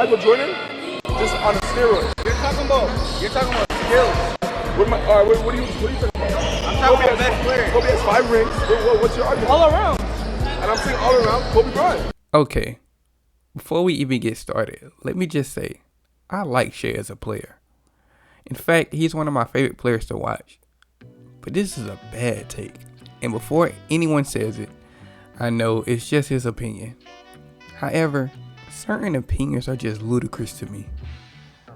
Michael Jordan just on a steroid. You're talking about skills. What are you talking about? I'm talking about best player. Kobe has 5 rings. What's your argument? All around. And I'm saying all around, Kobe Bryant. Okay, before we even get started, let me just say, I like Shai as a player. In fact, he's one of my favorite players to watch. But this is a bad take. And before anyone says it, I know it's just his opinion. However, certain opinions are just ludicrous to me.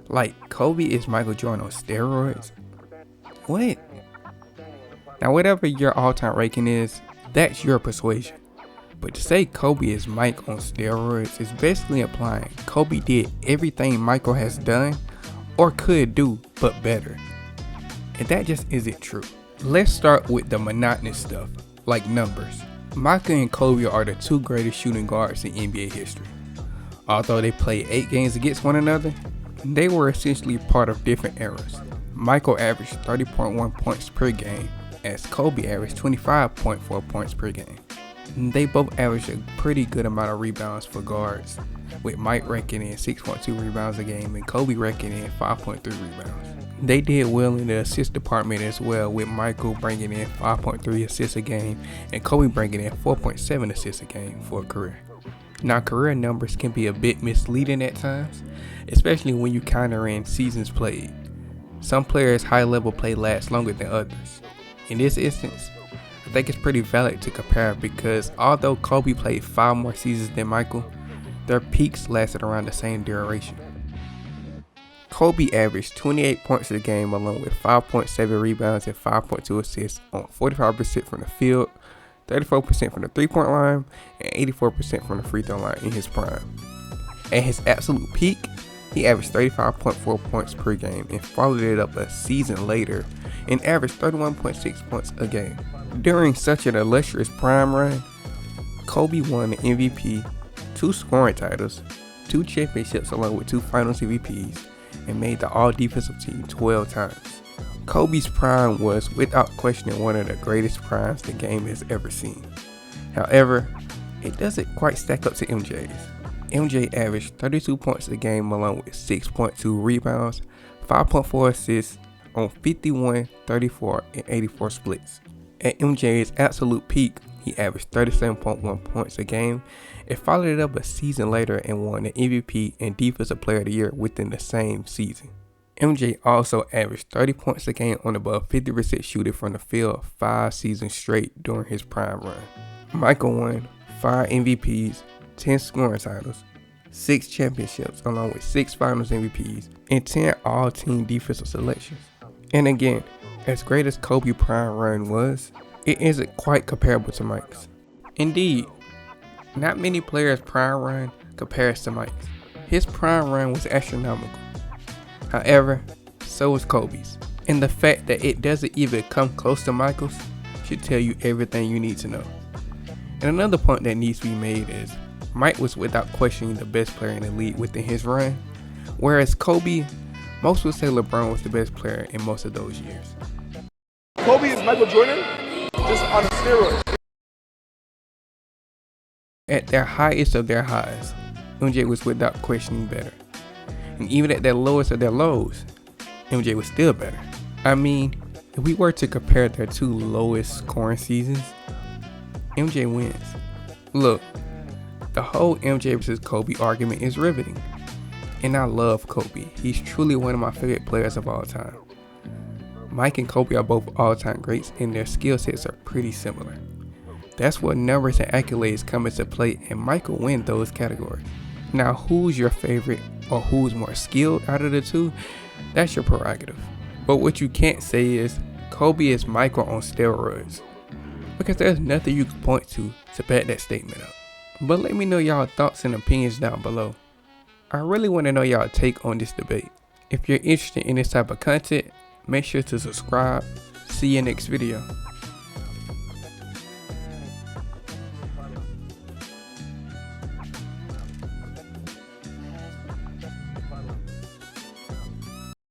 Like, Kobe is Michael Jordan on steroids? What? Now, whatever your all-time ranking is, that's your persuasion. But to say Kobe is Mike on steroids is basically implying Kobe did everything Michael has done or could do, but better. And that just isn't true. Let's start with the monotonous stuff, like numbers. Michael and Kobe are the 2 greatest shooting guards in NBA history. Although they played 8 games against one another, they were essentially part of different eras. Michael averaged 30.1 points per game, as Kobe averaged 25.4 points per game. They both averaged a pretty good amount of rebounds for guards, with Mike raking in 6.2 rebounds a game and Kobe raking in 5.3 rebounds. They did well in the assist department as well, with Michael bringing in 5.3 assists a game and Kobe bringing in 4.7 assists a game for a career. Now, career numbers can be a bit misleading at times, especially when you counter in seasons played. Some players' high level play lasts longer than others. In this instance, I think it's pretty valid to compare because although Kobe played 5 more seasons than Michael, their peaks lasted around the same duration. Kobe averaged 28 points a game along with 5.7 rebounds and 5.2 assists on 45% from the field, 34% from the 3-point line, and 84% from the free throw line in his prime. At his absolute peak, he averaged 35.4 points per game and followed it up a season later and averaged 31.6 points a game. During such an illustrious prime run, Kobe won the MVP, 2 scoring titles, 2 championships along with 2 finals MVPs, and made the all-defensive team 12 times. Kobe's prime was without question one of the greatest primes the game has ever seen. However, it doesn't quite stack up to MJ's. MJ averaged 32 points a game along with 6.2 rebounds, 5.4 assists on 51, 34, and 84 splits. At MJ's absolute peak, he averaged 37.1 points a game and followed it up a season later and won the MVP and Defensive Player of the Year within the same season. MJ also averaged 30 points a game on above 50% shooting from the field 5 seasons straight during his prime run. Michael won 5 MVPs, 10 scoring titles, 6 championships along with 6 finals MVPs, and 10 all-team defensive selections. And again, as great as Kobe's prime run was, it isn't quite comparable to Mike's. Indeed, not many players' prime run compares to Mike's. His prime run was astronomical. However, so was Kobe's. And the fact that it doesn't even come close to Michael's should tell you everything you need to know. And another point that needs to be made is Mike was without questioning the best player in the league within his run, whereas Kobe, most would say LeBron was the best player in most of those years. Kobe is Michael Jordan just on a steroid. At their highest of their highs, MJ was without questioning better. And even at their lowest of their lows, MJ was still better. I mean, if we were to compare their 2 lowest scoring seasons, MJ wins. Look, the whole MJ versus Kobe argument is riveting. And I love Kobe. He's truly one of my favorite players of all time. Mike and Kobe are both all-time greats and their skill sets are pretty similar. That's where numbers and accolades come into play and Michael wins those categories. Now, who's your favorite or who's more skilled out of the 2? That's your prerogative. But what you can't say is Kobe is Michael on steroids, because there's nothing you can point to back that statement up. But let me know y'all thoughts and opinions down below. I really want to know y'all take on this debate. If you're interested in this type of content, make sure to subscribe. See you next video.